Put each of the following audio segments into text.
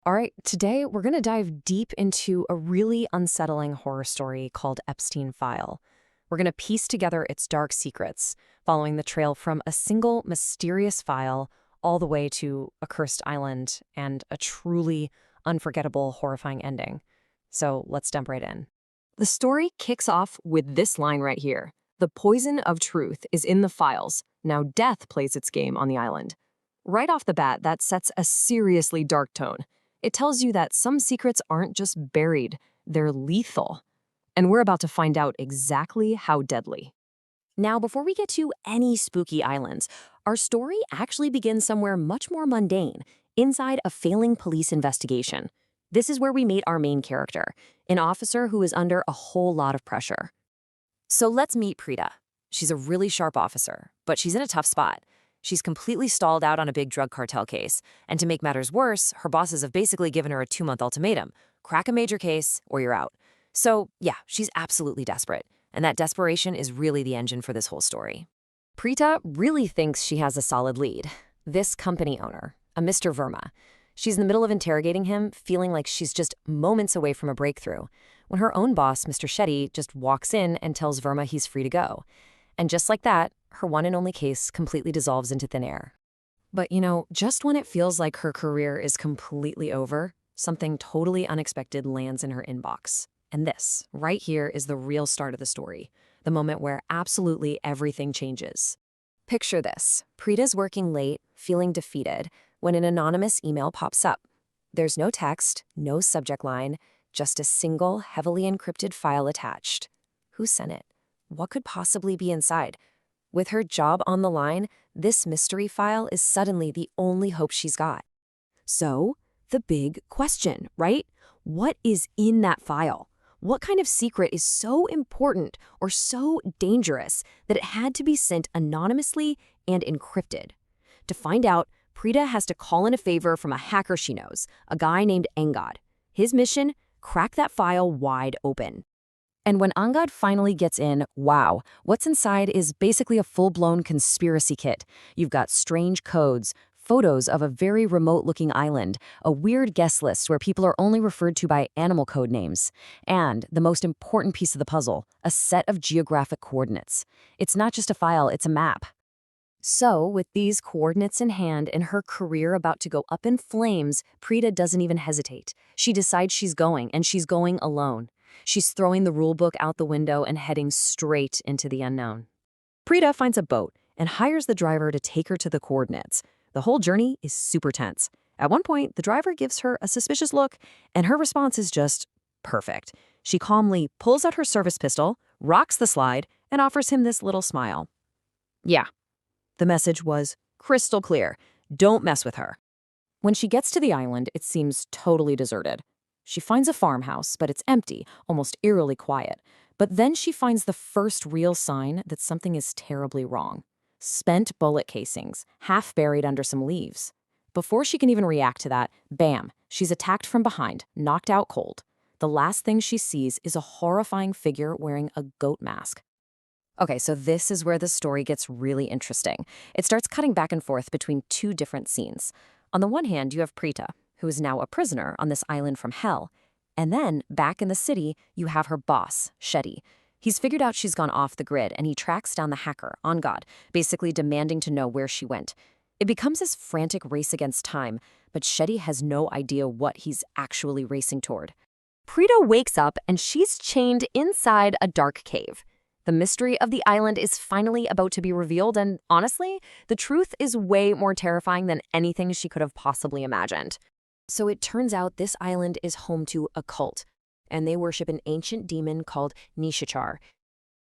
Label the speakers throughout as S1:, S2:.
S1: All right, today we're going to dive deep into a really unsettling horror story called Epstein File. We're going to piece together its dark secrets, following the trail from a single mysterious file all the way to a cursed island and a truly unforgettable, horrifying ending. So let's jump right in. The story kicks off with this line right here. The poison of truth is in the files. Now death plays its game on the island. Right off the bat, that sets a seriously dark tone. It tells you that some secrets aren't just buried, they're lethal. And we're about to find out exactly how deadly. Now, before we get to any spooky islands, our story actually begins somewhere much more mundane, inside a failing police investigation. This is where we meet our main character, an officer who is under a whole lot of pressure. So let's meet Preeta. She's a really sharp officer, but she's in a tough spot. She's completely stalled out on a big drug cartel case, and to make matters worse, her bosses have basically given her a 2-month ultimatum. Crack a major case, or you're out. So, yeah, she's absolutely desperate, and that desperation is really the engine for this whole story. Preeta really thinks she has a solid lead. This company owner, a Mr. Verma. She's in the middle of interrogating him, feeling like she's just moments away from a breakthrough, when her own boss, Mr. Shetty, just walks in and tells Verma he's free to go. And just like that, her one and only case completely dissolves into thin air. But just when it feels like her career is completely over, something totally unexpected lands in her inbox. And this, right here, is the real start of the story, the moment where absolutely everything changes. Picture this. Preeta's working late, feeling defeated, when an anonymous email pops up. There's no text, no subject line, just a single, heavily encrypted file attached. Who sent it? What could possibly be inside? With her job on the line, this mystery file is suddenly the only hope she's got. So, the big question, right? What is in that file? What kind of secret is so important or so dangerous that it had to be sent anonymously and encrypted? To find out, Preeta has to call in a favor from a hacker she knows, a guy named Angad. His mission? Crack that file wide open. And when Angad finally gets in, wow, what's inside is basically a full-blown conspiracy kit. You've got strange codes, photos of a very remote-looking island, a weird guest list where people are only referred to by animal code names, and the most important piece of the puzzle, a set of geographic coordinates. It's not just a file, it's a map. So, with these coordinates in hand and her career about to go up in flames, Preeta doesn't even hesitate. She decides she's going, and she's going alone. She's throwing the rule book out the window and heading straight into the unknown. Preeta finds a boat and hires the driver to take her to the coordinates. The whole journey is super tense. At one point, the driver gives her a suspicious look, and her response is just perfect. She calmly pulls out her service pistol, rocks the slide, and offers him this little smile. Yeah, the message was crystal clear. Don't mess with her. When she gets to the island, it seems totally deserted. She finds a farmhouse, but it's empty, almost eerily quiet. But then she finds the first real sign that something is terribly wrong. Spent bullet casings, half buried under some leaves. Before she can even react to that, bam, she's attacked from behind, knocked out cold. The last thing she sees is a horrifying figure wearing a goat mask. Okay, so this is where the story gets really interesting. It starts cutting back and forth between two different scenes. On the one hand, you have Preeta, who is now a prisoner on this island from hell. And then, back in the city, you have her boss, Shetty. He's figured out she's gone off the grid, and he tracks down the hacker, Angad, basically demanding to know where she went. It becomes this frantic race against time, but Shetty has no idea what he's actually racing toward. Preeta wakes up, and she's chained inside a dark cave. The mystery of the island is finally about to be revealed, and honestly, the truth is way more terrifying than anything she could have possibly imagined. So it turns out this island is home to a cult, and they worship an ancient demon called Nishachar.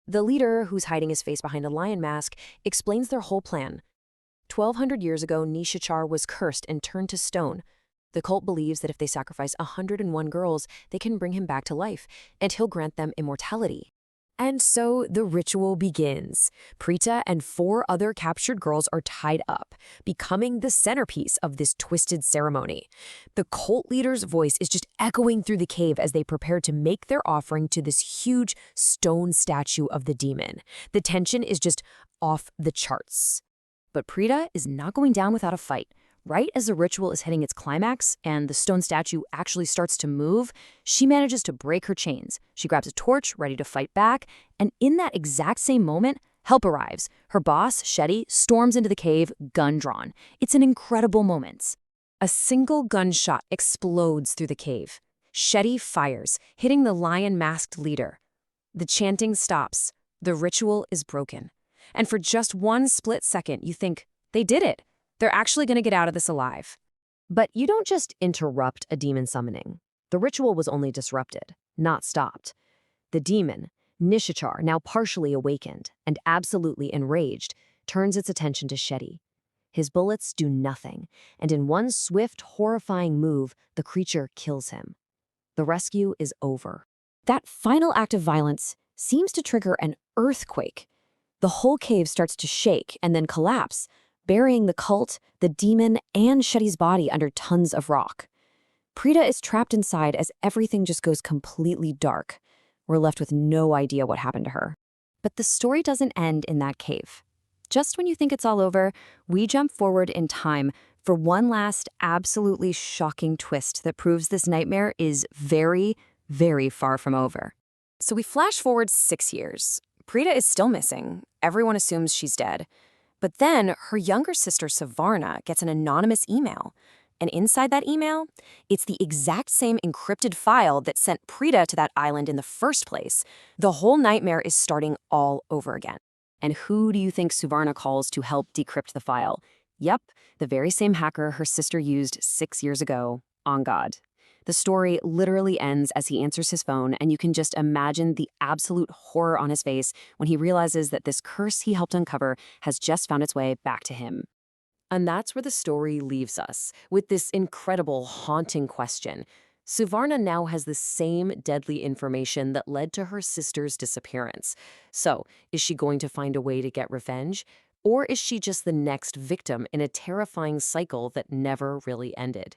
S1: The leader, who's hiding his face behind a lion mask, explains their whole plan. 1,200 years ago, Nishachar was cursed and turned to stone. The cult believes that if they sacrifice 101 girls, they can bring him back to life, and he'll grant them immortality. And so the ritual begins. Preeta and 4 other captured girls are tied up, becoming the centerpiece of this twisted ceremony. The cult leader's voice is just echoing through the cave as they prepare to make their offering to this huge stone statue of the demon. The tension is just off the charts. But Preeta is not going down without a fight. Right as the ritual is hitting its climax and the stone statue actually starts to move, she manages to break her chains. She grabs a torch, ready to fight back, and in that exact same moment, help arrives. Her boss, Shetty, storms into the cave, gun drawn. It's an incredible moment. A single gunshot explodes through the cave. Shetty fires, hitting the lion-masked leader. The chanting stops. The ritual is broken. And for just one split second, you think, they did it. They're actually going to get out of this alive. But you don't just interrupt a demon summoning. The ritual was only disrupted, not stopped. The demon, Nishachar, now partially awakened and absolutely enraged, turns its attention to Shetty. His bullets do nothing, and in one swift, horrifying move, the creature kills him. The rescue is over. That final act of violence seems to trigger an earthquake. The whole cave starts to shake and then collapse, burying the cult, the demon, and Shetty's body under tons of rock. Preeta is trapped inside as everything just goes completely dark. We're left with no idea what happened to her. But the story doesn't end in that cave. Just when you think it's all over, we jump forward in time for one last absolutely shocking twist that proves this nightmare is very, very far from over. So we flash forward 6 years. Preeta is still missing. Everyone assumes she's dead. But then her younger sister, Savarna, gets an anonymous email. And inside that email, it's the exact same encrypted file that sent Preeta to that island in the first place. The whole nightmare is starting all over again. And who do you think Savarna calls to help decrypt the file? Yep, the very same hacker her sister used 6 years ago, on God. The story literally ends as he answers his phone, and you can just imagine the absolute horror on his face when he realizes that this curse he helped uncover has just found its way back to him. And that's where the story leaves us, with this incredible, haunting question. Savarna now has the same deadly information that led to her sister's disappearance. So, is she going to find a way to get revenge? Or is she just the next victim in a terrifying cycle that never really ended?